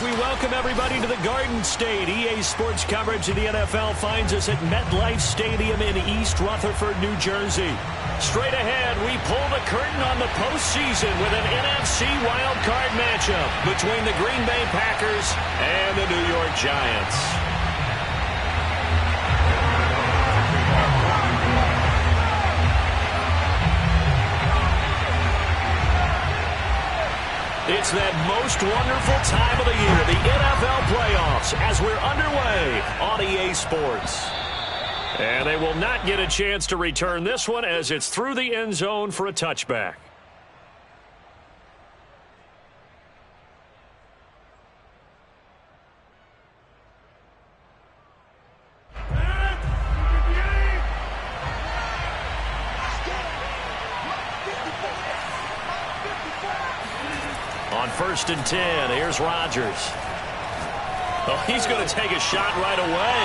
we welcome everybody to the Garden State. EA Sports coverage of the NFL finds us at MetLife Stadium in East Rutherford, New Jersey. Straight ahead, we pull the curtain on the postseason with an NFC wildcard matchup between the Green Bay Packers and the New York Giants. It's that most wonderful time of the year, the NFL playoffs, as we're underway on EA Sports. And they will not get a chance to return this one as it's through the end zone for a touchback. On 1st and 10, here's Rodgers. Oh, he's going to take a shot right away.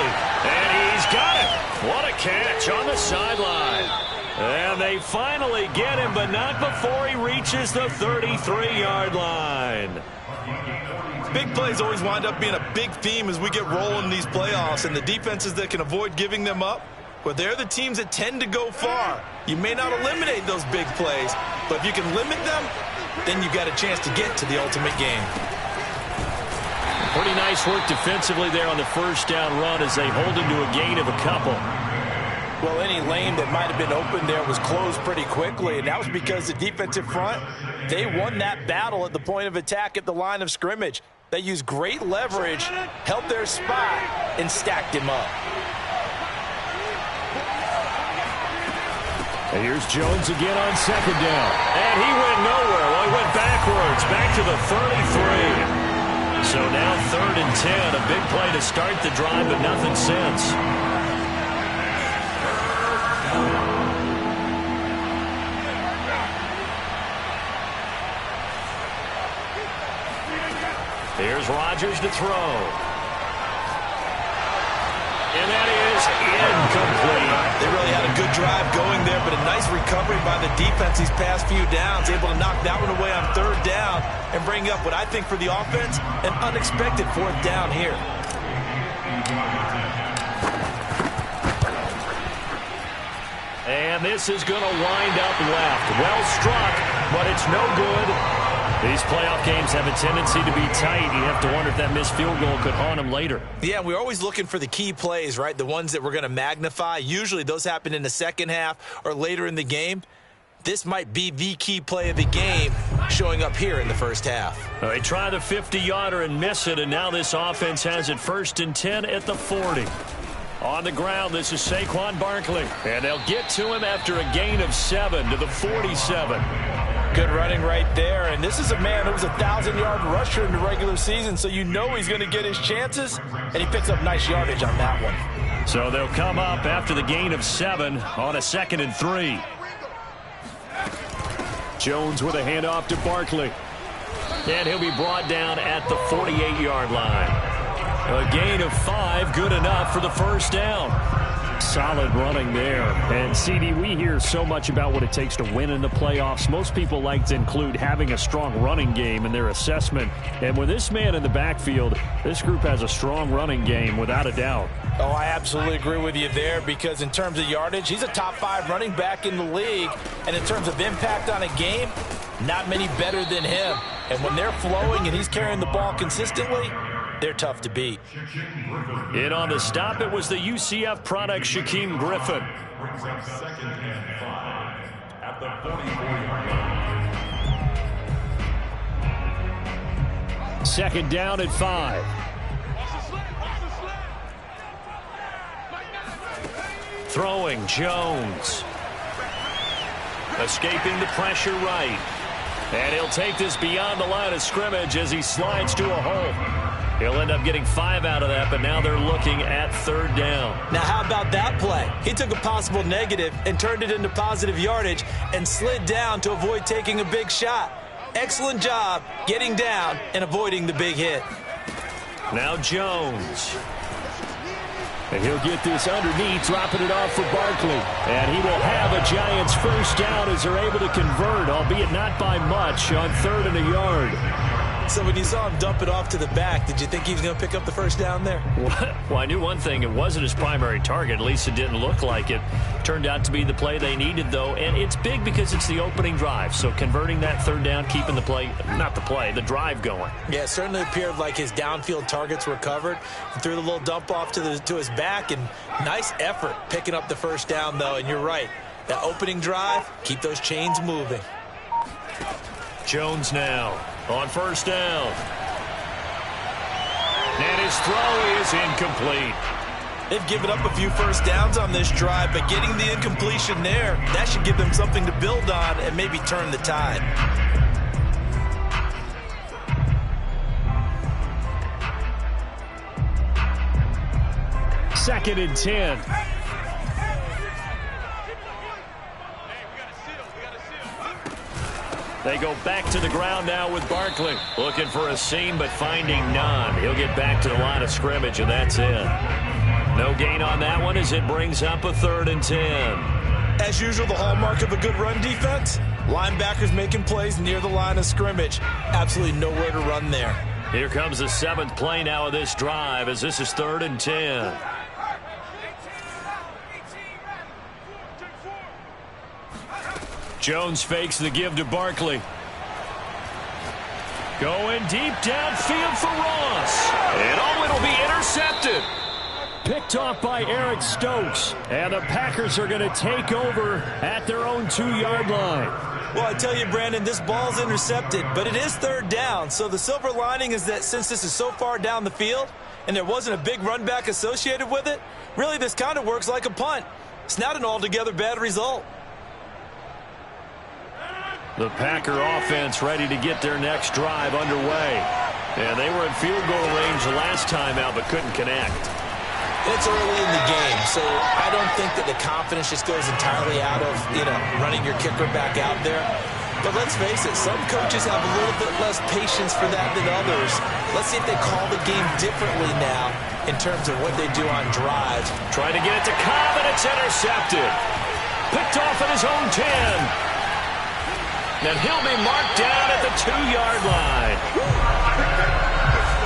And he's got it. What a catch on the sideline. And they finally get him, but not before he reaches the 33-yard line. Big plays always wind up being a big theme as we get rolling in these playoffs, and the defenses that can avoid giving them up, well, they're the teams that tend to go far. You may not eliminate those big plays, but if you can limit them, then you've got a chance to get to the ultimate game. Pretty nice work defensively there on the first down run as they hold him to a gain of a couple. Well, any lane that might have been open there was closed pretty quickly, and that was because the defensive front, they won that battle at the point of attack at the line of scrimmage. They used great leverage, held their spot, and stacked him up. And here's Jones again on 2nd down. And he went nowhere. Well, he went backwards, back to the 33. So now 3rd and 10. A big play to start the drive, but nothing since. Here's Rodgers to throw. And that is incomplete. They really had a good drive going there, but a nice recovery by the defense these past few downs, able to knock that one away on 3rd down and bring up what I think for the offense, an unexpected 4th down here. And this is going to wind up left. Well struck, but it's no good. These playoff games have a tendency to be tight. You have to wonder if that missed field goal could haunt them later. Yeah, we're always looking for the key plays, right? The ones that we're going to magnify. Usually those happen in the second half or later in the game. This might be the key play of the game showing up here in the first half. They try the 50-yarder and miss it, and now this offense has it 1st and 10 at the 40. On the ground, this is Saquon Barkley. And they'll get to him after a gain of 7 to the 47. Good running right there, and this is a man who was a 1,000-yard rusher in the regular season, so you know he's going to get his chances, and he picks up nice yardage on that one. So they'll come up after the gain of 7 on a 2nd and 3. Jones with a handoff to Barkley. And he'll be brought down at the 48-yard line. A gain of 5, good enough for the 1st down. Solid running there. And, CD, we hear so much about what it takes to win in the playoffs. Most people like to include having a strong running game in their assessment. And with this man in the backfield, this group has a strong running game without a doubt. Oh, I absolutely agree with you there because in terms of yardage, he's a top 5 running back in the league. And in terms of impact on a game, not many better than him. And when they're flowing and he's carrying the ball consistently, they're tough to beat. In on the stop, it was the UCF product, Shaquem Griffin. 2nd down at 5. Throwing, Jones. Escaping the pressure right. And he'll take this beyond the line of scrimmage as he slides to a hole. He'll end up getting 5 out of that, but now they're looking at 3rd down. Now, how about that play? He took a possible negative and turned it into positive yardage and slid down to avoid taking a big shot. Excellent job getting down and avoiding the big hit. Now Jones. And he'll get this underneath, dropping it off for Barkley. And he will have a Giants 1st down as they're able to convert, albeit not by much, on 3rd and a yard. So when you saw him dump it off to the back, did you think he was going to pick up the first down there? Well, I knew one thing. It wasn't his primary target. At least it didn't look like it. Turned out to be the play they needed, though. And it's big because it's the opening drive. So converting that third down, keeping the play, not the play, the drive going. Yeah, it certainly appeared like his downfield targets were covered. He threw the little dump off to his back, and nice effort picking up the first down, though. And you're right. That opening drive, keep those chains moving. Jones now on first down. And his throw is incomplete. They've given up a few first downs on this drive, but getting the incompletion there, that should give them something to build on and maybe turn the tide. Second and 10. They go back to the ground now with Barkley. Looking for a seam, but finding none. He'll get back to the line of scrimmage, and that's it. No gain on that one as it brings up a 3rd and 10. As usual, the hallmark of a good run defense, linebackers making plays near the line of scrimmage. Absolutely nowhere to run there. Here comes the 7th play now of this drive as this is 3rd and 10. Jones fakes the give to Barkley. Going deep downfield for Ross. And it'll be intercepted. Picked off by Eric Stokes. And the Packers are going to take over at their own 2-yard line. Well, I tell you, Brandon, this ball's intercepted, but it is 3rd down. So the silver lining is that since this is so far down the field and there wasn't a big run back associated with it, really this kind of works like a punt. It's not an altogether bad result. The Packer offense ready to get their next drive underway. And they were in field goal range the last time out, but couldn't connect. It's early in the game, so I don't think that the confidence just goes entirely out of, running your kicker back out there. But let's face it, some coaches have a little bit less patience for that than others. Let's see if they call the game differently now in terms of what they do on drives. Trying to get it to Cobb, and it's intercepted. Picked off at his own 10. And he'll be marked down at the 2-yard line.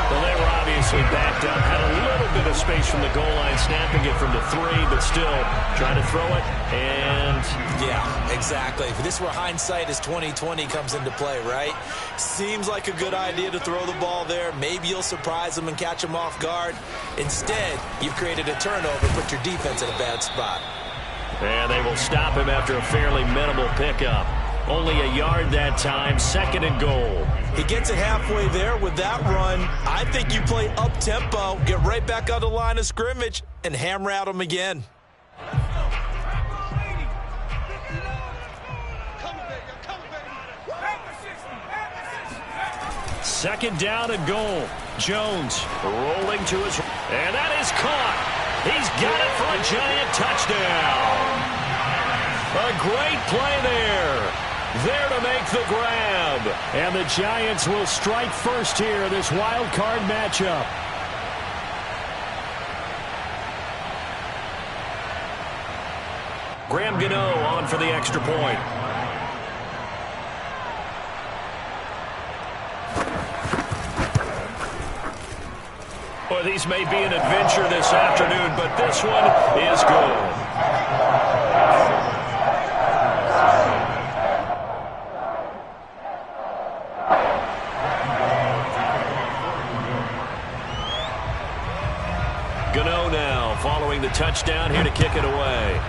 Well, they were obviously backed up. Had a little bit of space from the goal line, snapping it from the 3, but still trying to throw it. And yeah, exactly. This is where hindsight is 20/20 comes into play, right? Seems like a good idea to throw the ball there. Maybe you'll surprise them and catch them off guard. Instead, you've created a turnover, put your defense in a bad spot. And they will stop him after a fairly minimal pickup. Only a yard that time, 2nd and goal. He gets it halfway there with that run. I think you play up-tempo, get right back on the line of scrimmage, and hammer at him again. Second down and goal. Jones rolling to his... And that is caught. He's got it for a giant touchdown. A great play there. There to make the grab. And the Giants will strike first here, this wild card matchup. Graham Gano on for the extra point. Boy, these may be an adventure this afternoon, but this one is good. Gano now following the touchdown here to kick it away.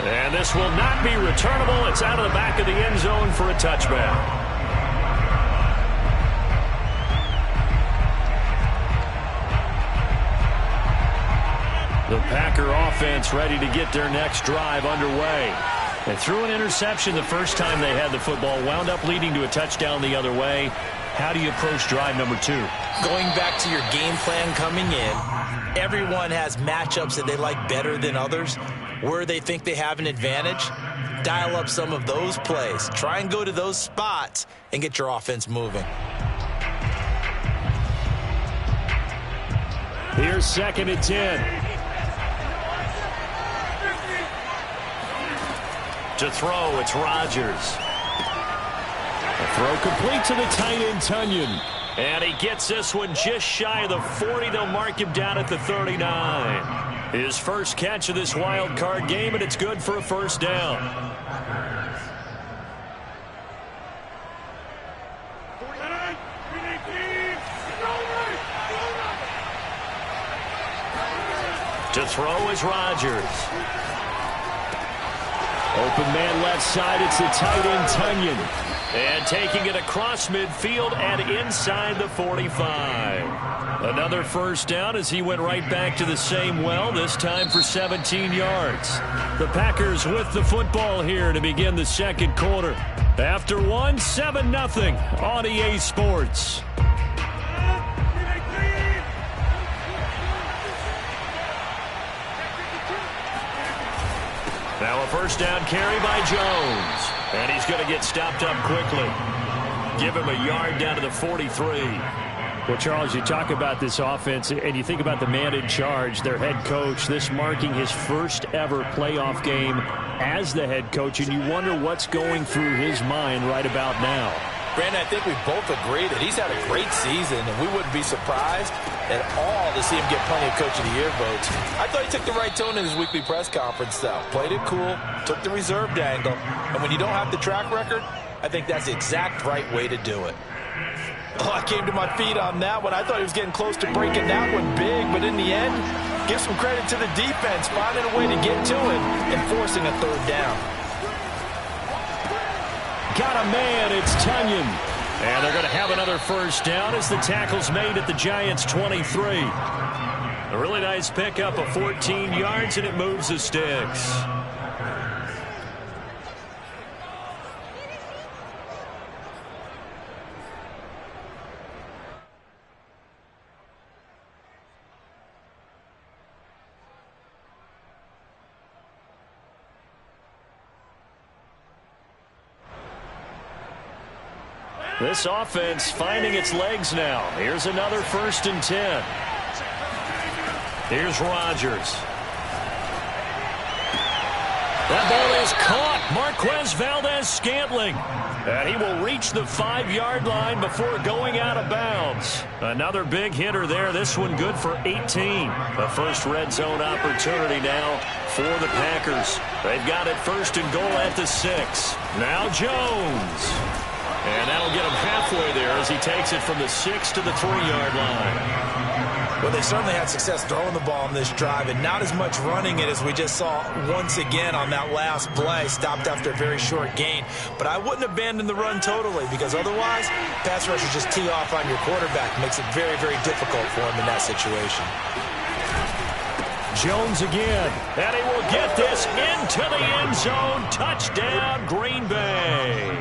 And this will not be returnable. It's out of the back of the end zone for a touchback. The Packer offense ready to get their next drive underway. They threw an interception the first time they had the football, wound up leading to a touchdown the other way. How do you approach drive number 2? Going back to your game plan coming in, everyone has matchups that they like better than others. Where they think they have an advantage, dial up some of those plays. Try and go to those spots and get your offense moving. Here's 2nd and 10. To throw, it's Rodgers. Throw complete to the tight end, Tonyan. And he gets this one just shy of the 40. They'll mark him down at the 39. His first catch of this wild card game, and it's good for a first down. To throw is Rodgers. Open man left side. It's the tight end, Tonyan. And taking it across midfield and inside the 45. Another first down as he went right back to the same well, this time for 17 yards. The Packers with the football here to begin the second quarter. After one, 7-0 on EA Sports. Now a first down carry by Jones. And he's going to get stopped up quickly. Give him a yard down to the 43. Well, Charles, you talk about this offense, and you think about the man in charge, their head coach, this marking his first ever playoff game as the head coach, and you wonder what's going through his mind right about now. Brandon, I think we both agree that he's had a great season, and we wouldn't be surprised at all to see him get plenty of Coach of the Year votes. I thought he took the right tone in his weekly press conference, though. Played it cool, took the reserved angle, and when you don't have the track record, I think that's the exact right way to do it. Oh, I came to my feet on that one. I thought he was getting close to breaking that one big, but in the end, give some credit to the defense, finding a way to get to it and forcing a third down. Got a man, it's Tonyan. And they're going to have another first down as the tackle's made at the Giants' 23. A really nice pickup of 14 yards, and it moves the sticks. This offense finding its legs now. Here's another 1st and 10. Here's Rodgers. That ball is caught. Marquez Valdes-Scantling. And he will reach the 5-yard line before going out of bounds. Another big hitter there. This one good for 18. The first red zone opportunity now for the Packers. They've got it 1st and goal at the 6. Now Jones. And that'll get him halfway there as he takes it from the 6 to the 3-yard line. Well, they certainly had success throwing the ball on this drive, and not as much running it as we just saw once again on that last play. Stopped after a very short gain. But I wouldn't abandon the run totally, because otherwise, pass rushers just tee off on your quarterback. Makes it very, very difficult for him in that situation. Jones again, and he will get this into the end zone. Touchdown, Green Bay.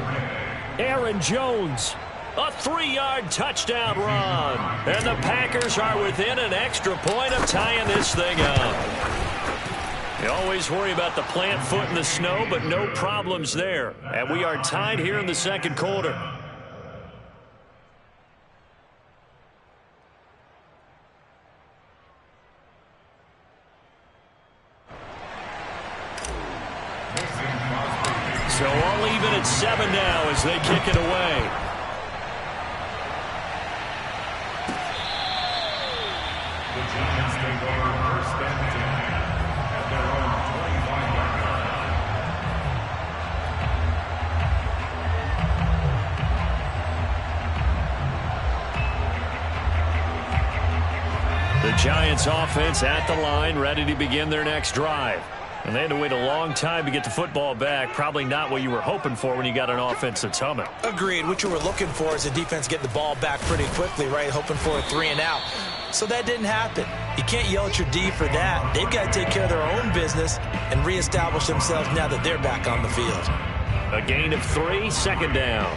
Aaron Jones, a 3-yard touchdown run. And the Packers are within an extra point of tying this thing up. You always worry about the plant foot in the snow, but no problems there. And we are tied here in the second quarter. So all even at 7 now as they kick it away. The Giants take over 1st and 10 at their own 25-yard line. The Giants offense at the line, ready to begin their next drive. And they had to wait a long time to get the football back. Probably not what you were hoping for when you got an offense that's humming. Agreed. What you were looking for is the defense getting the ball back pretty quickly, right? Hoping for a 3-and-out. So that didn't happen. You can't yell at your D for that. They've got to take care of their own business and reestablish themselves now that they're back on the field. A gain of 3, 2nd down.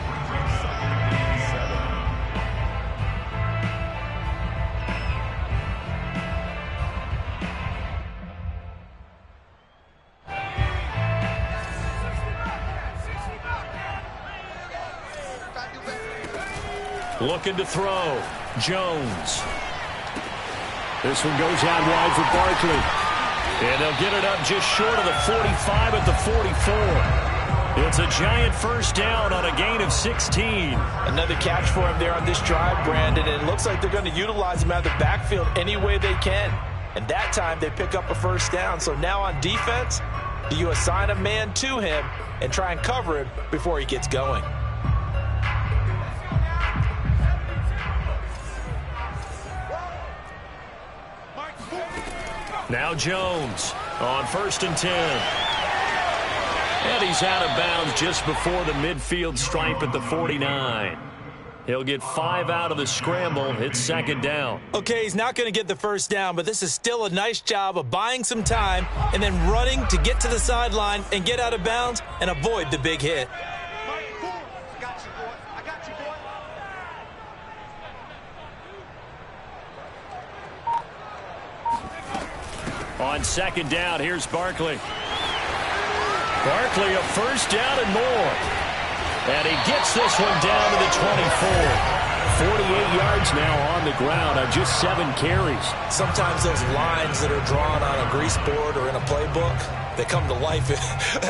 Looking to throw. Jones. This one goes out wide for Barkley. And they'll get it up just short of the 45 at the 44. It's a giant first down on a gain of 16. Another catch for him there on this drive, Brandon, and it looks like they're going to utilize him out of the backfield any way they can. And that time they pick up a first down. So now on defense, do you assign a man to him and try and cover him before he gets going? Now Jones on 1st and 10. And he's out of bounds just before the midfield stripe at the 49. He'll get 5 out of the scramble. It's 2nd down. Okay, he's not going to get the first down, but this is still a nice job of buying some time and then running to get to the sideline and get out of bounds and avoid the big hit. On 2nd down, here's Barkley. Barkley a first down and more. And he gets this one down to the 24. 48 yards now on the ground on just 7 carries. Sometimes those lines that are drawn on a grease board or in a playbook, they come to life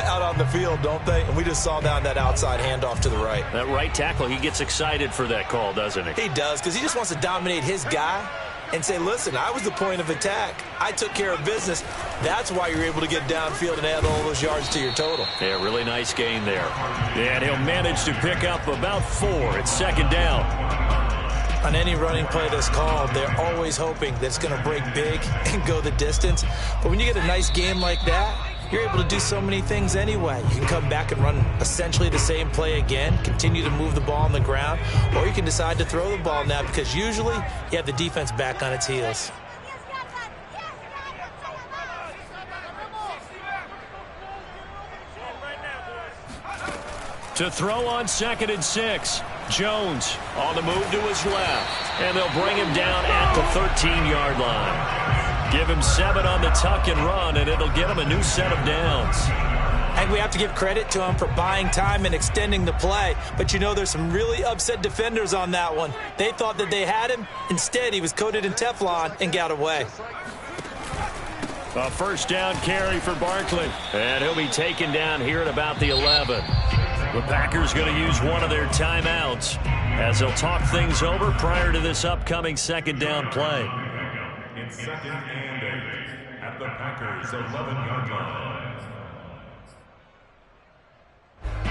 out on the field, don't they? And we just saw down that outside handoff to the right. That right tackle, he gets excited for that call, doesn't he? He does, because he just wants to dominate his guy and say, listen, I was the point of attack. I took care of business. That's why you're able to get downfield and add all those yards to your total. Yeah, really nice gain there. And he'll manage to pick up about 4. It's 2nd down. On any running play that's called, they're always hoping that it's going to break big and go the distance. But when you get a nice game like that, you're able to do so many things anyway. You can come back and run essentially the same play again, continue to move the ball on the ground, or you can decide to throw the ball now because usually you have the defense back on its heels. To throw on 2nd and 6. Jones on the move to his left. And they'll bring him down at the 13-yard line. Give him 7 on the tuck and run, and it'll get him a new set of downs. And we have to give credit to him for buying time and extending the play. But, you know, there's some really upset defenders on that one. They thought that they had him. Instead, he was coated in Teflon and got away. A first down carry for Barkley. And he'll be taken down here at about the 11. The Packers going to use one of their timeouts as they'll talk things over prior to this upcoming 2nd down play. It's 2nd and 8 at the Packers' 11-yard line.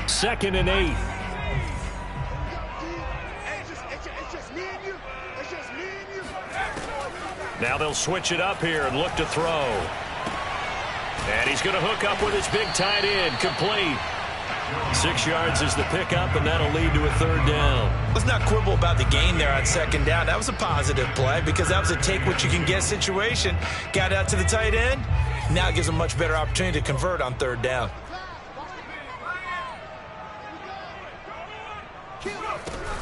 2nd and 8. Now they'll switch it up here and look to throw. And he's going to hook up with his big tight end, complete. 6 yards is the pickup, and that'll lead to a 3rd down. Let's not quibble about the gain there on 2nd down. That was a positive play because that was a take-what-you-can-get situation. Got out to the tight end. Now it gives a much better opportunity to convert on 3rd down.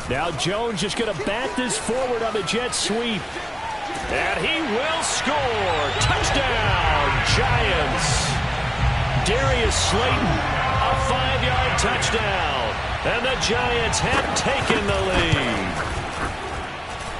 Now Jones just going to bat this forward on the jet sweep. And he will score. Touchdown, Giants. Darius Slayton. A 5-yard touchdown, and the Giants have taken the lead.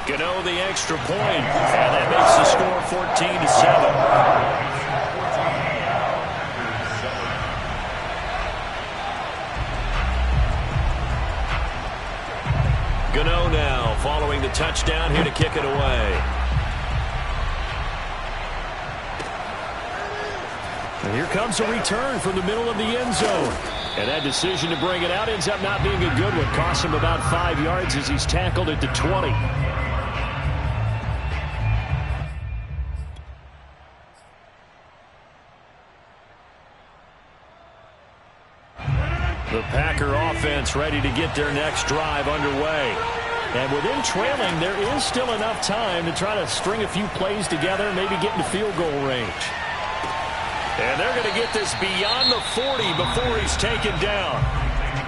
Gano the extra point, and that makes the score 14-7. Gano now following the touchdown here to kick it away. And here comes a return from the middle of the end zone. And that decision to bring it out ends up not being a good one. Costs him about 5 yards as he's tackled at the 20. The Packer offense ready to get their next drive underway. And with them trailing, there is still enough time to try to string a few plays together, maybe get into field goal range. And they're going to get this beyond the 40 before he's taken down.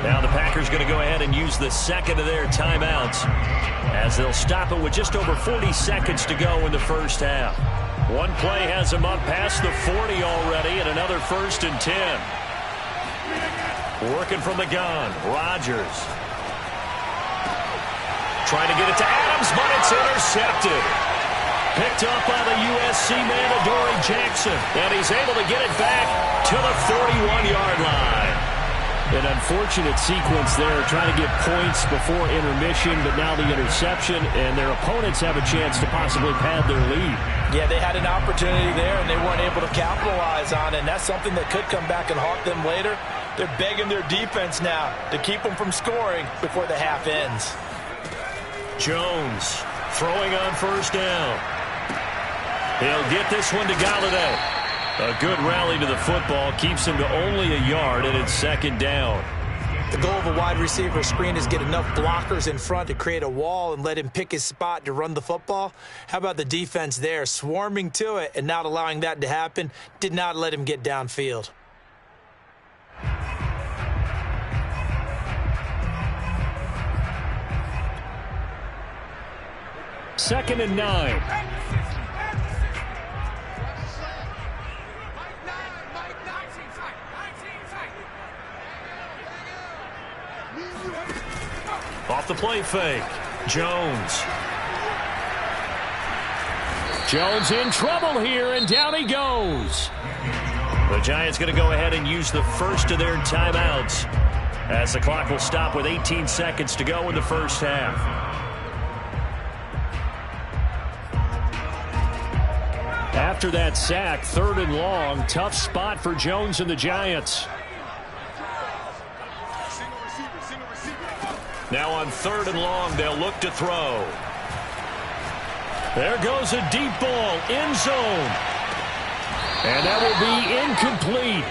Now the Packers going to go ahead and use the 2nd of their timeouts as they'll stop it with just over 40 seconds to go in the first half. One play has them up past the 40 already, and another 1st and 10. Working from the gun, Rodgers. Trying to get it to Adams, but it's intercepted. Picked up by the USC man, Adoree Jackson. And he's able to get it back to the 41-yard line. unfortunate sequence there, trying to get points before intermission, but now the interception, and their opponents have a chance to possibly pad their lead. Yeah, they had an opportunity there, and they weren't able to capitalize on it, and that's something that could come back and haunt them later. They're begging their defense now to keep them from scoring before the half ends. Jones throwing on first down. He'll get this one to Golladay. A good rally to the football keeps him to only a yard, and it's second down. The goal of a wide receiver screen is get enough blockers in front to create a wall and let him pick his spot to run the football. How about the defense there, swarming to it and not allowing that to happen? Did not let him get downfield. Second and 9. Off the play fake. Jones. Jones in trouble here, and down he goes. The Giants going to go ahead and use the first of their timeouts as the clock will stop with 18 seconds to go in the first half. After that sack, 3rd and long, tough spot for Jones and the Giants. Now on 3rd and long, they'll look to throw. There goes a deep ball, end zone. And that will be incomplete.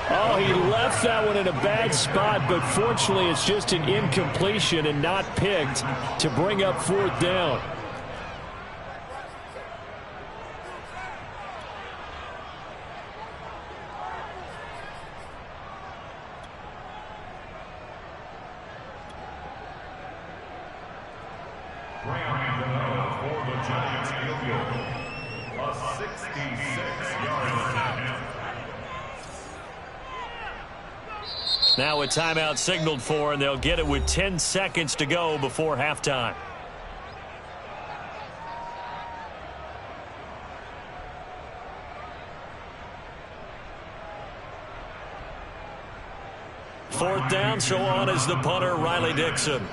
Oh, he left that one in a bad spot, but fortunately it's just an incompletion and not picked to bring up 4th down. Now a timeout signaled for, and they'll get it with 10 seconds to go before halftime. Fourth down, so on is the punter, Riley Dixon.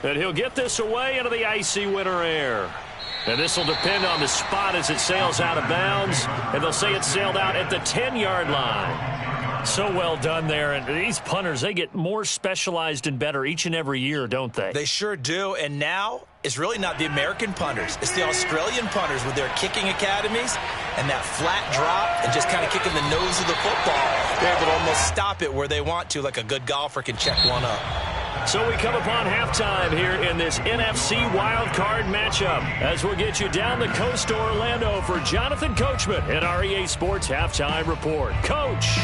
And he'll get this away into the icy winter air. And this will depend on the spot as it sails out of bounds. And they'll say it sailed out at the 10-yard line. So well done there. And these punters, they get more specialized and better each and every year, don't they? They sure do. And now it's really not the American punters. It's the Australian punters with their kicking academies and that flat drop and just kind of kicking the nose of the football. They're able to almost stop it where they want to, like a good golfer can check one up. So we come upon halftime here in this NFC wildcard matchup as we'll get you down the coast to Orlando for Jonathan Coachman and our EA Sports Halftime Report. Coach.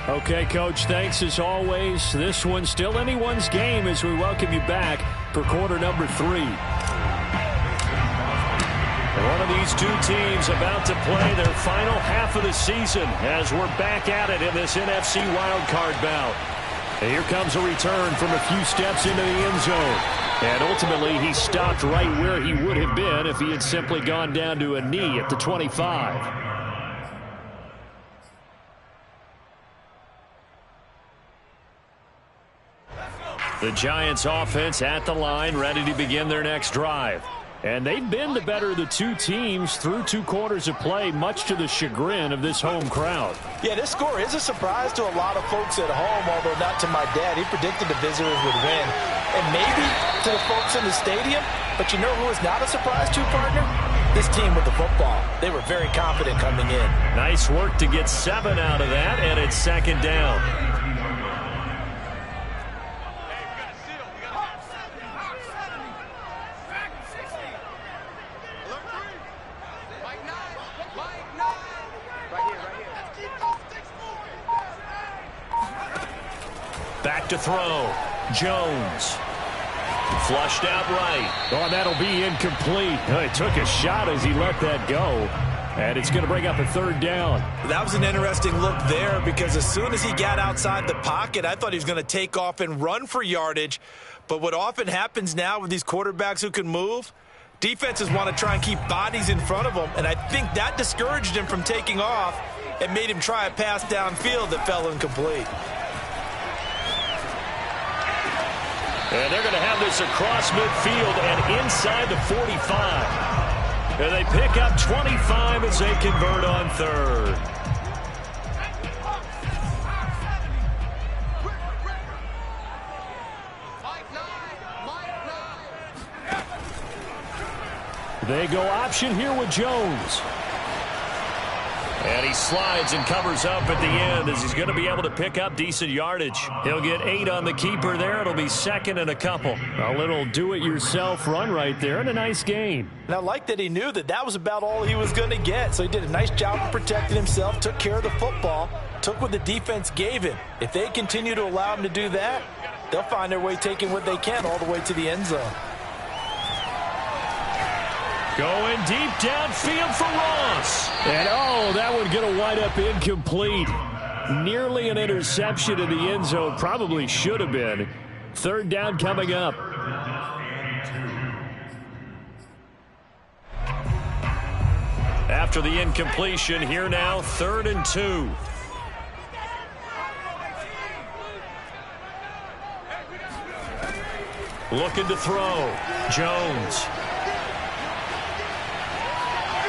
Okay, Coach, thanks as always. This one's still anyone's game as we welcome you back for quarter number 3. One of these two teams about to play their final half of the season as we're back at it in this NFC wildcard bout. And here comes a return from a few steps into the end zone. And ultimately, he stopped right where he would have been if he had simply gone down to a knee at the 25. The Giants offense at the line, ready to begin their next drive. And they've been the better of the two teams through 2 quarters of play, much to the chagrin of this home crowd. Yeah, this score is a surprise to a lot of folks at home, although not to my dad. He predicted the visitors would win. And maybe to the folks in the stadium, but you know who is not a surprise to, partner? This team with the football. They were very confident coming in. Nice work to get 7 out of that, and it's second down. Back to throw. Jones. Flushed out right. Oh, that'll be incomplete. He took a shot as he let that go. And it's going to bring up a third down. That was an interesting look there because as soon as he got outside the pocket, I thought he was going to take off and run for yardage. But what often happens now with these quarterbacks who can move, defenses want to try and keep bodies in front of them, and I think that discouraged him from taking off and made him try a pass downfield that fell incomplete. And they're going to have this across midfield and inside the 45. And they pick up 25 as they convert on third. They go option here with Jones. And he slides and covers up at the end as he's going to be able to pick up decent yardage. He'll get 8 on the keeper there. It'll be second and a couple. A little do-it-yourself run right there and a nice gain. And I like that he knew that that was about all he was going to get. So he did a nice job of protecting himself, took care of the football, took what the defense gave him. If they continue to allow him to do that, they'll find their way taking what they can all the way to the end zone. Going deep downfield for Ross. And, oh, that one going to wind up incomplete. Nearly an interception in the end zone. Probably should have been. Third down coming up. After the incompletion, here now, 3rd and 2. Looking to throw. Jones.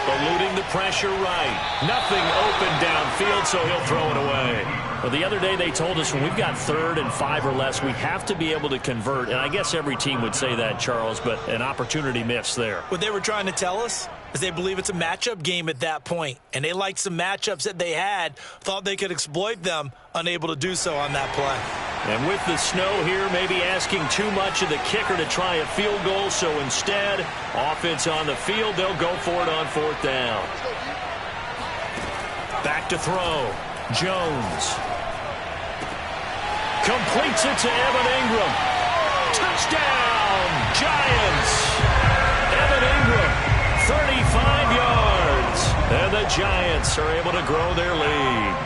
Eluding the pressure right. Nothing open downfield, so he'll throw it away. Well, the other day they told us when we've got 3rd and 5 or less, we have to be able to convert. And I guess every team would say that, Charles, but an opportunity missed there. What they were trying to tell us is they believe it's a matchup game at that point. And they liked some matchups that they had, thought they could exploit them, unable to do so on that play. And with the snow here, maybe asking too much of the kicker to try a field goal. So instead, offense on the field, they'll go for it on 4th down. Back to throw. Jones. Completes it to Evan Ingram. Touchdown, Giants. Evan Ingram, 35 yards. And the Giants are able to grow their lead.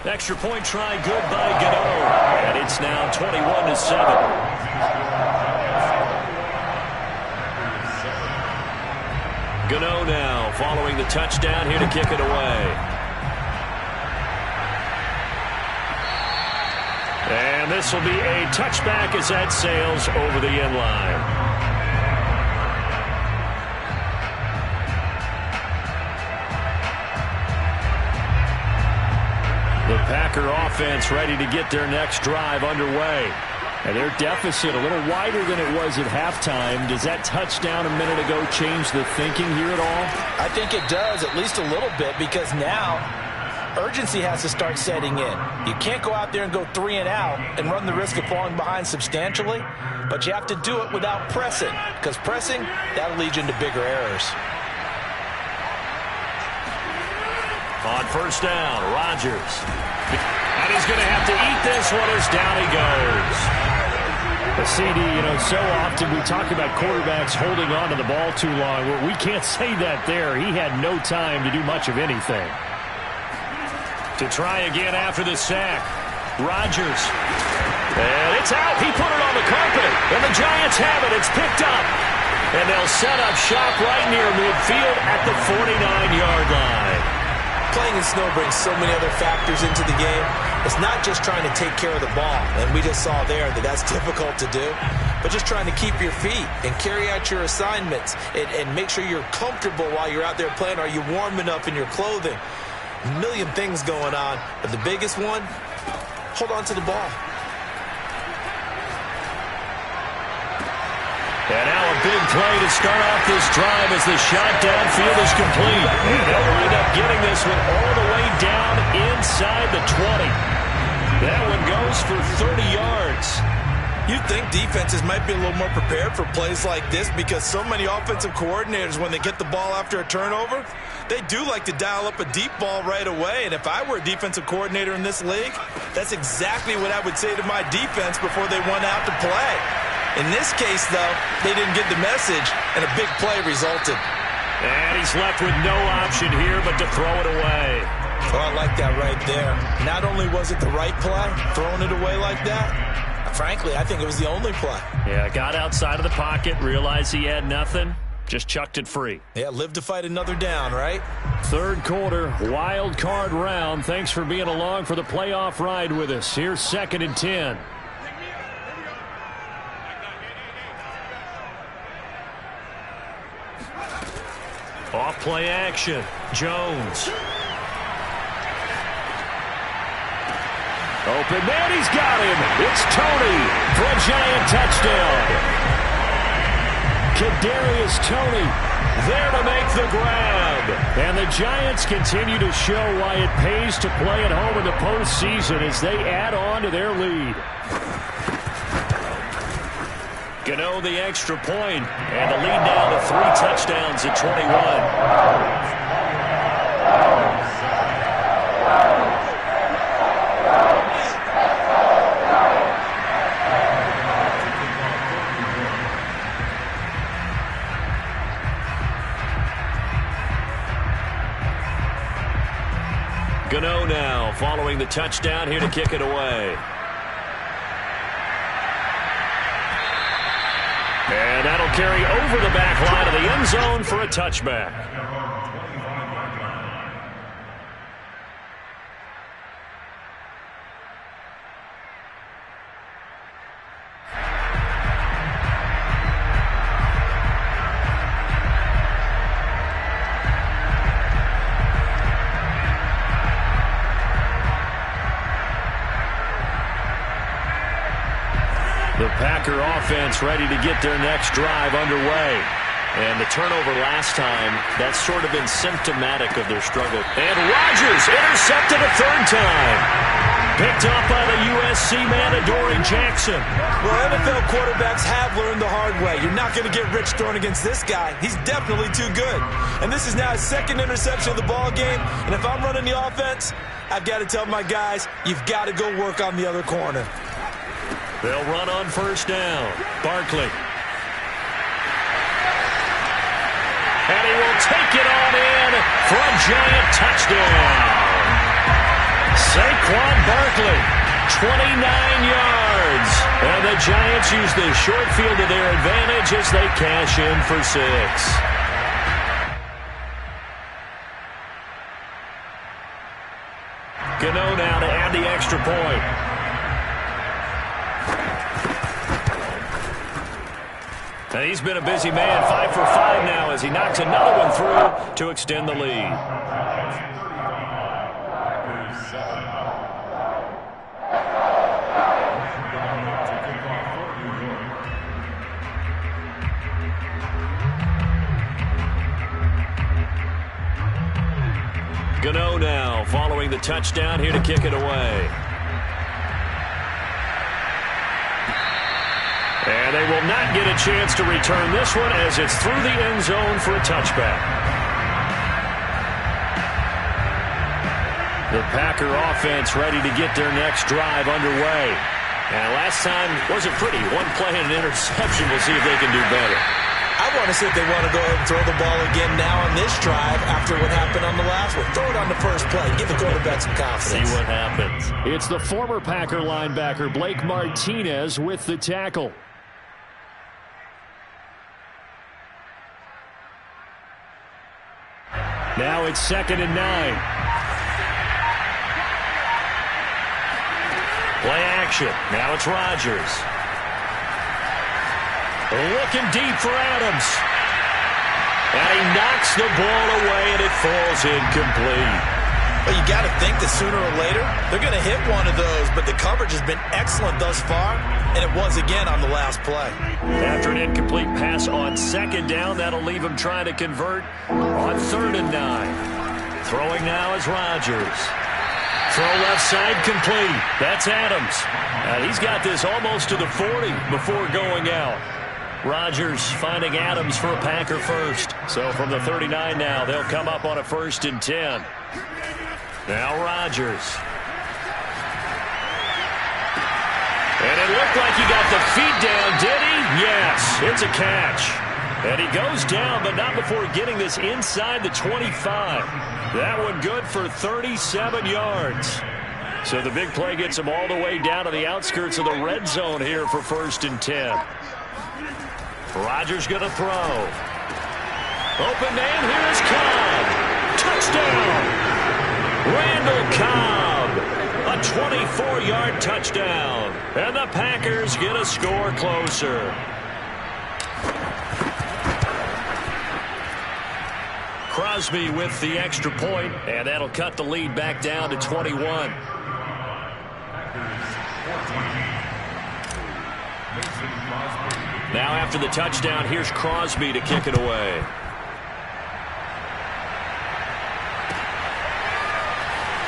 Extra point try good by Gano. And it's now 21-7. Gano now following the touchdown here to kick it away. And this will be a touchback as that sails over the end line. The Packer offense ready to get their next drive underway. And their deficit a little wider than it was at halftime. Does that touchdown a minute ago change the thinking here at all? I think it does, at least a little bit, because now urgency has to start setting in. You can't go out there and go 3 and out and run the risk of falling behind substantially, but you have to do it without pressing, because pressing, that'll lead you into bigger errors. On 1st down, Rodgers. And he's going to have to eat this one as down he goes. CD, so often we talk about quarterbacks holding on to the ball too long. Well, we can't say that there. He had no time to do much of anything. To try again after the sack. Rodgers. And it's out. He put it on the carpet. And the Giants have it. It's picked up. And they'll set up shop right near midfield at the 49-yard line. Playing in snow brings so many other factors into the game. It's not just trying to take care of the ball, and we just saw there that that's difficult to do, but just trying to keep your feet and carry out your assignments and make sure you're comfortable while you're out there playing. Are you warm enough in your clothing? A million things going on, but the biggest one, hold on to the ball. And now a big play to start off this drive as the shot downfield is complete. And they'll wind up getting this one all the way down inside the 20. That one goes for 30 yards. You'd think defenses might be a little more prepared for plays like this because so many offensive coordinators, when they get the ball after a turnover, they do like to dial up a deep ball right away. And if I were a defensive coordinator in this league, that's exactly what I would say to my defense before they went out to play. In this case, though, they didn't get the message, and a big play resulted. And he's left with no option here but to throw it away. Oh, I like that right there. Not only was it the right play, throwing it away like that, frankly, I think it was the only play. Yeah, got outside of the pocket, realized he had nothing, just chucked it free. Yeah, live to fight another down, right? Third quarter, wild card round. Thanks for being along for the playoff ride with us. Here's 2nd and 10. Off play action. Jones. Open man, he's got him. It's Toney for a Giant touchdown. Kadarius Toney there to make the grab. And the Giants continue to show why it pays to play at home in the postseason as they add on to their lead. Gano the extra point, and the lead now to 3 touchdowns at 21. Gano now following the touchdown here to kick it away. And that'll carry over the back line of the end zone for a touchback. The Packer offense ready to get their next drive underway. And the turnover last time, that's sort of been symptomatic of their struggle. And Rodgers intercepted a 3rd time. Picked up by the USC man, Adoree Jackson. Well, NFL quarterbacks have learned the hard way. You're not going to get rich throwing against this guy. He's definitely too good. And this is now his 2nd interception of the ball game. And if I'm running the offense, I've got to tell my guys, you've got to go work on the other corner. They'll run on 1st down. Barkley. And he will take it on in for a Giant touchdown. Saquon Barkley, 29 yards. And the Giants use the short field to their advantage as they cash in for 6. Gano now to add the extra point. And he's been a busy man, 5 for 5 now as he knocks another one through to extend the lead. Gano now following the touchdown here to kick it away. And they will not get a chance to return this one as it's through the end zone for a touchback. The Packer offense ready to get their next drive underway. And last time wasn't pretty. 1 play and an interception. We'll see if they can do better. I want to see if they want to go ahead and throw the ball again now on this drive after what happened on the last one. Throw it on the first play. Give the quarterback some confidence. See what happens. It's the former Packer linebacker Blake Martinez with the tackle. Now it's 2nd and 9. Play action. Now it's Rodgers. Looking deep for Adams. And he knocks the ball away, and it falls incomplete. Well, you got to think that sooner or later, they're going to hit one of those, but the coverage has been excellent thus far, and it was again on the last play. After an incomplete pass on 2nd down, that'll leave him trying to convert on 3rd and 9. Throwing now is Rodgers. Throw left side complete. That's Adams. And he's got this almost to the 40 before going out. Rodgers finding Adams for a Packer first. So from the 39 now, they'll come up on a 1st and 10. Now Rodgers. And it looked like he got the feet down, did he? Yes, it's a catch. And he goes down, but not before getting this inside the 25. That one good for 37 yards. So the big play gets him all the way down to the outskirts of the red zone here for 1st and 10. Rodgers going to throw. Open man, here is Cobb. Touchdown! Randall Cobb. A 24-yard touchdown. And the Packers get a score closer. Crosby with the extra point, and that'll cut the lead back down to 21. Now after the touchdown, here's Crosby to kick it away.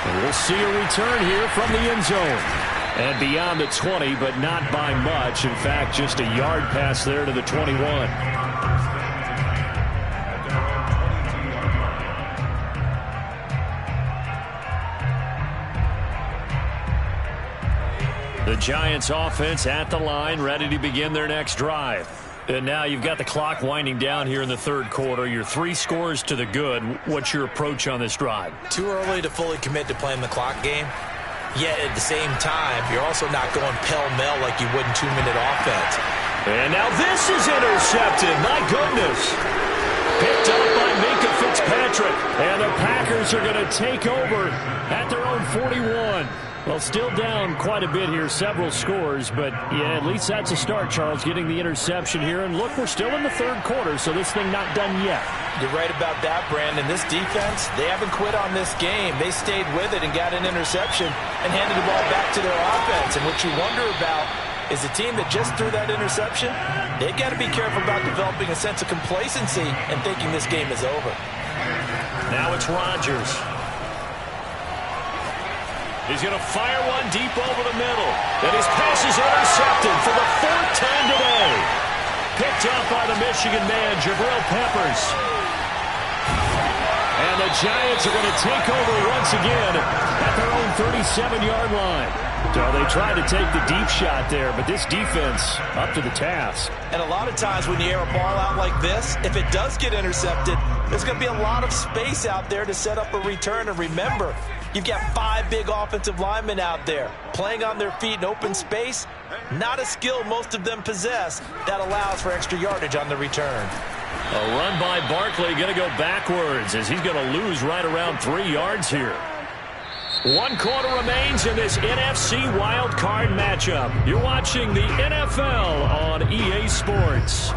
And we'll see a return here from the end zone. And beyond the 20, but not by much. In fact, just a yard pass there to the 21. The Giants offense at the line, ready to begin their next drive. And now you've got the clock winding down here in the third quarter. You're 3 scores to the good. What's your approach on this drive? Too early to fully commit to playing the clock game. Yet at the same time, you're also not going pell-mell like you would in 2-minute offense. And now this is intercepted. My goodness. Picked up by Minkah Fitzpatrick. And the Packers are going to take over at their own 41. Well, still down quite a bit here, several scores, but yeah, at least that's a start, Charles, getting the interception here. And look, we're still in the third quarter, so this thing not done yet. You're right about that, Brandon. This defense, they haven't quit on this game. They stayed with it and got an interception and handed the ball back to their offense. And what you wonder about is the team that just threw that interception, they've got to be careful about developing a sense of complacency and thinking this game is over. Now it's Rodgers. He's going to fire one deep over the middle. And his pass is intercepted for the 4th time today. Picked up by the Michigan man, Jabril Peppers. And the Giants are going to take over once again at their own 37-yard line. So they tried to take the deep shot there, but this defense up to the task. And a lot of times when you air a ball out like this, if it does get intercepted, there's going to be a lot of space out there to set up a return. And remember, you've got 5 big offensive linemen out there playing on their feet in open space. Not a skill most of them possess that allows for extra yardage on the return. A run by Barkley going to go backwards as he's going to lose right around 3 yards here. 1 quarter remains in this NFC Wild Card matchup. You're watching the NFL on EA Sports.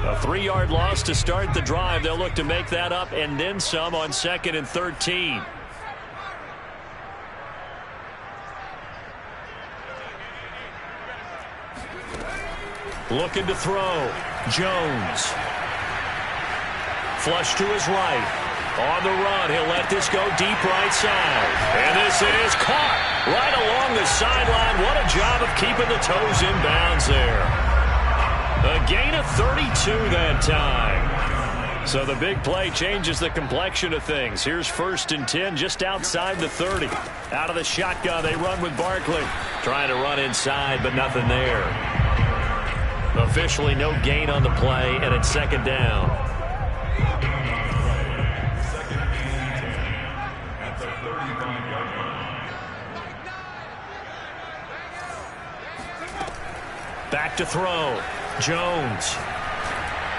A 3-yard loss to start the drive. They'll look to make that up and then some on 2nd and 13. Looking to throw. Jones. Flush to his right. On the run, he'll let this go deep right side. And this is caught right along the sideline. What a job of keeping the toes in bounds there. A gain of 32 that time. So the big play changes the complexion of things. Here's 1st and 10 just outside the 30. Out of the shotgun, they run with Barkley. Trying to run inside, but nothing there. Officially no gain on the play, and it's 2nd down. Back to throw. Jones.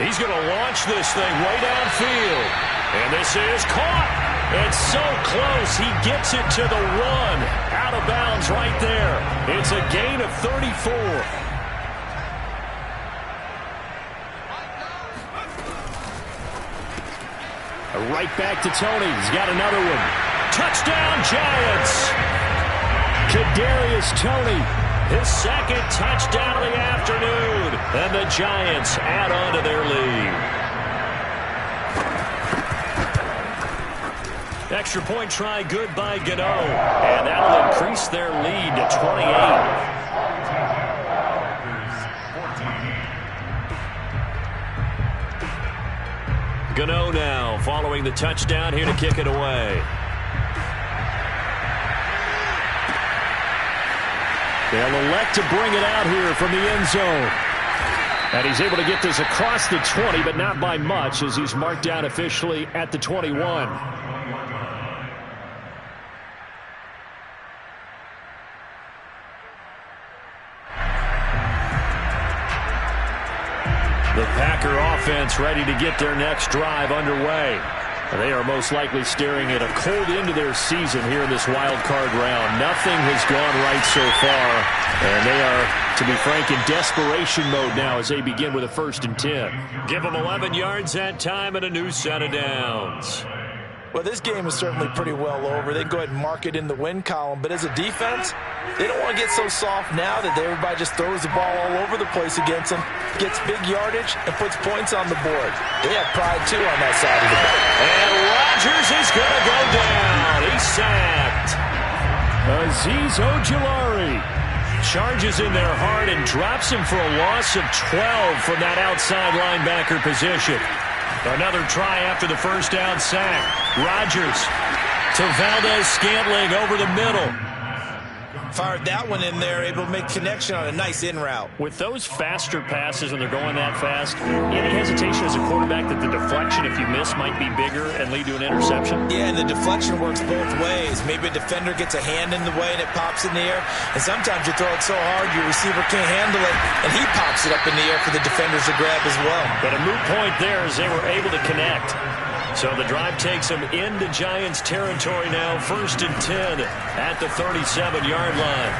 He's going to launch this thing way downfield. And this is caught. It's so close. He gets it to the 1. Out of bounds right there. It's a gain of 34. Right back to Tony. He's got another one. Touchdown, Giants. Kadarius Toney, his 2nd touchdown of the afternoon. And the Giants add on to their lead. Extra point try good by Gano. And that'll increase their lead to 28. Gano now following the touchdown here to kick it away. They'll elect to bring it out here from the end zone. And he's able to get this across the 20, but not by much as he's marked down officially at the 21. The Packer offense ready to get their next drive underway. They are most likely staring at a cold end to their season here in this wild card round. Nothing has gone right so far, and they are, to be frank, in desperation mode now as they begin with a 1st and 10. Give them 11 yards that time and a new set of downs. Well, this game is certainly pretty well over. They can go ahead and mark it in the win column. But as a defense, they don't want to get so soft now that everybody just throws the ball all over the place against them, gets big yardage, and puts points on the board. They have pride, too, on that side of the ball. And Rodgers is going to go down. He's sacked. Azeez Ojulari charges in there hard and drops him for a loss of 12 from that outside linebacker position. Another try after the first down sack. Rodgers to Valdez-Scantling over the middle. Fired that one in there, able to make connection on a nice in route. With those faster passes when they're going that fast, any hesitation as a quarterback that the deflection, if you miss, might be bigger and lead to an interception? Yeah, and the deflection works both ways. Maybe a defender gets a hand in the way and it pops in the air. And sometimes you throw it so hard your receiver can't handle it, and he pops it up in the air for the defenders to grab as well. But a moot point there as they were able to connect. So the drive takes them into Giants territory now. 1st and 10 at the 37-yard line.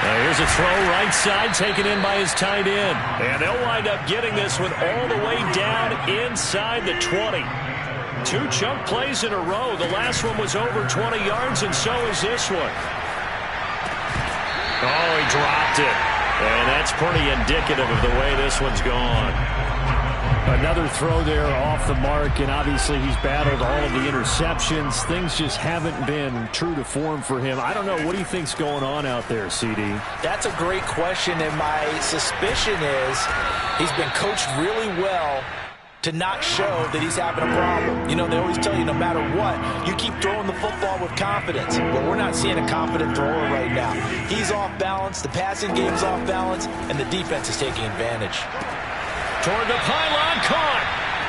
Now here's a throw right side taken in by his tight end. And they'll wind up getting this one all the way down inside the 20. 2 chunk plays in a row. The last one was over 20 yards, and so is this one. Oh, he dropped it. And that's pretty indicative of the way this one's gone. Another throw there off the mark, and obviously he's battled all of the interceptions. Things just haven't been true to form for him. I don't know. What do you think's going on out there, CD? That's a great question, and my suspicion is he's been coached really well to not show that he's having a problem. You know, they always tell you no matter what, you keep throwing the football with confidence. But we're not seeing a confident thrower right now. He's off balance, the passing game's off balance, and the defense is taking advantage. Toward the pylon, caught.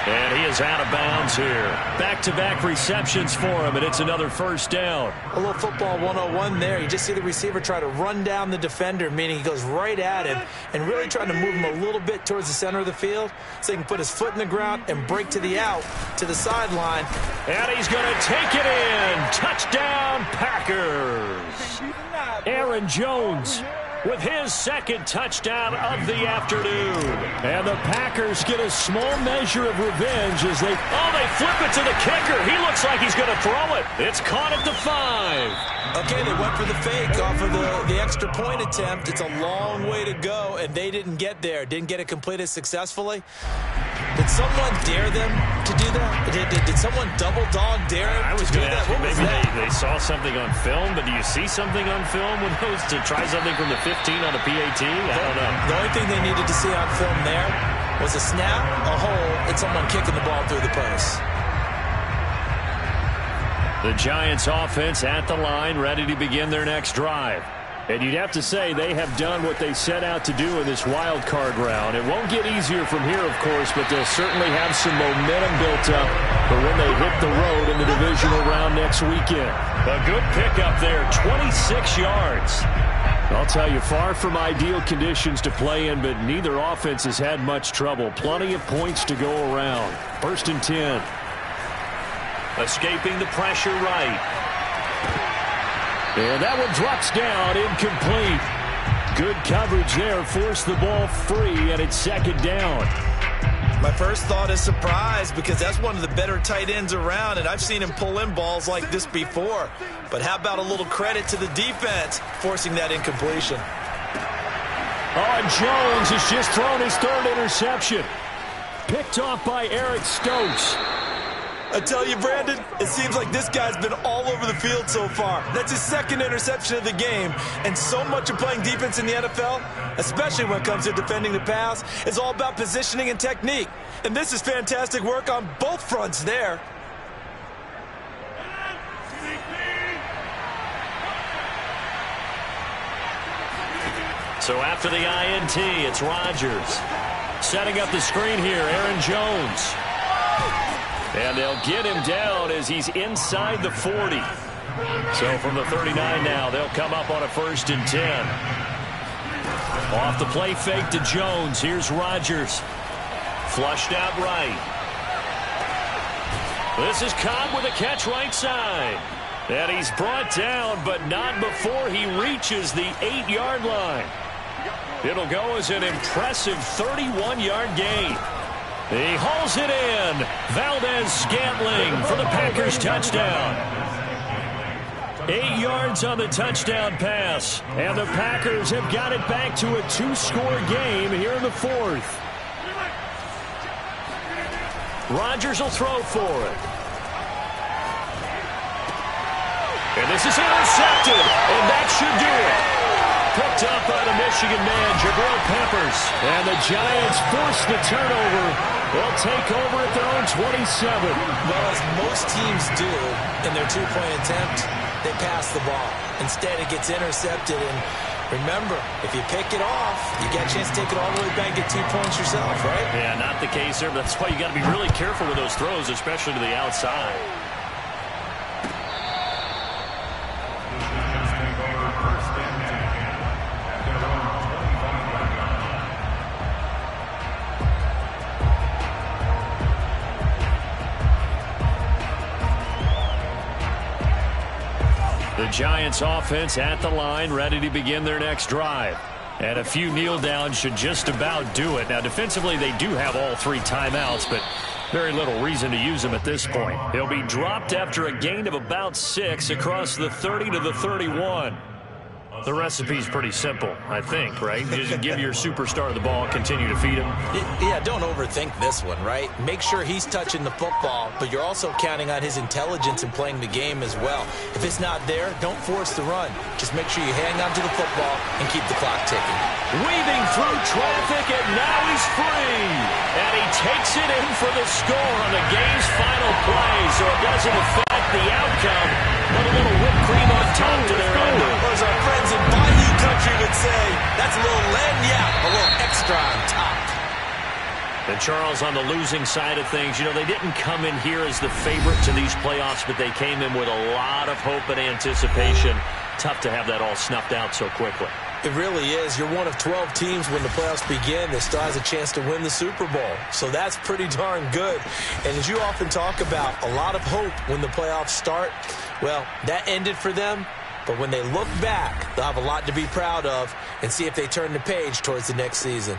And he is out of bounds here. Back-to-back receptions for him, and it's another 1st down. A little football 101 there. You just see the receiver try to run down the defender, meaning he goes right at him and really trying to move him a little bit towards the center of the field so he can put his foot in the ground and break to the out, to the sideline. And he's going to take it in. Touchdown, Packers. Aaron Jones with his 2nd touchdown of the afternoon. And the Packers get a small measure of revenge as they flip it to the kicker. He looks like he's going to throw it. It's caught at the 5. Okay, they went for the fake off of the extra point attempt. It's a long way to go, and they didn't get there. Didn't get it completed successfully. Did someone dare them to do that? Did someone double dog dare them I was to do going to that? ask you, What was maybe that? they saw something on film, but do you see something on film with those to try something from the 15 on a PAT? I don't know. The only thing they needed to see on film there was a snap, a hole, and someone kicking the ball through the post. The Giants offense at the line, ready to begin their next drive. And you'd have to say they have done what they set out to do in this wild card round. It won't get easier from here, of course, but they'll certainly have some momentum built up for when they hit the road in the divisional round next weekend. A good pickup there, 26 yards. I'll tell you, far from ideal conditions to play in, but neither offense has had much trouble. Plenty of points to go around. 1st and 10. Escaping the pressure right. And that one drops down, incomplete. Good coverage there, forced the ball free, and it's 2nd down. My first thought is surprise because that's one of the better tight ends around, and I've seen him pull in balls like this before. But how about a little credit to the defense forcing that incompletion? Oh, and Jones has just thrown his 3rd interception. Picked off by Eric Stokes. I tell you, Brandon, it seems like this guy's been all over the field so far. That's his second interception of the game. And so much of playing defense in the NFL, especially when it comes to defending the pass, is all about positioning and technique. And this is fantastic work on both fronts there. So after the INT, it's Rodgers. Setting up the screen here, Aaron Jones. And they'll get him down as he's inside the 40. So from the 39 now, they'll come up on a 1st and 10. Off the play fake to Jones. Here's Rodgers. Flushed out right. This is Cobb with a catch right side. And he's brought down, but not before he reaches the 8-yard line. It'll go as an impressive 31-yard gain. He hauls it in. Valdez-Scantling for the Packers touchdown. 8 yards on the touchdown pass. And the Packers have got it back to a 2-score game here in the 4th. Rodgers will throw for it. And this is intercepted. And that should do it. Picked up by the Michigan man, Jabril Peppers. And the Giants force the turnover. They'll take over at their own 27. Well, as most teams do in their 2-point attempt, they pass the ball. Instead, it gets intercepted. And remember, if you pick it off, you get a chance to take it all the way back and get 2 points yourself, right? Yeah, not the case there. But that's why you got to be really careful with those throws, especially to the outside. The Giants offense at the line, ready to begin their next drive. And a few kneel downs should just about do it. Now, defensively, they do have all 3 timeouts, but very little reason to use them at this point. He'll be dropped after a gain of about 6 across the 30 to the 31. The recipe's pretty simple, I think, right? Just give your superstar the ball, continue to feed him. Yeah, don't overthink this one, right? Make sure he's touching the football, but you're also counting on his intelligence in playing the game as well. If it's not there, don't force the run. Just make sure you hang on to the football and keep the clock ticking. Weaving through traffic, and now he's free. And he takes it in for the score on the game's final play, so it doesn't affect the outcome, but a little whipped cream on top to their under. Or as our friends in Bayou Country would say, that's a little lagniappe, a little extra on top. And Charles, on the losing side of things, you know, they didn't come in here as the favorite to these playoffs, but they came in with a lot of hope and anticipation. Tough to have that all snuffed out so quickly. It really is. You're one of 12 teams when the playoffs begin that still has a chance to win the Super Bowl. So that's pretty darn good. And as you often talk about, a lot of hope when the playoffs start. Well, that ended for them. But when they look back, they'll have a lot to be proud of and see if they turn the page towards the next season.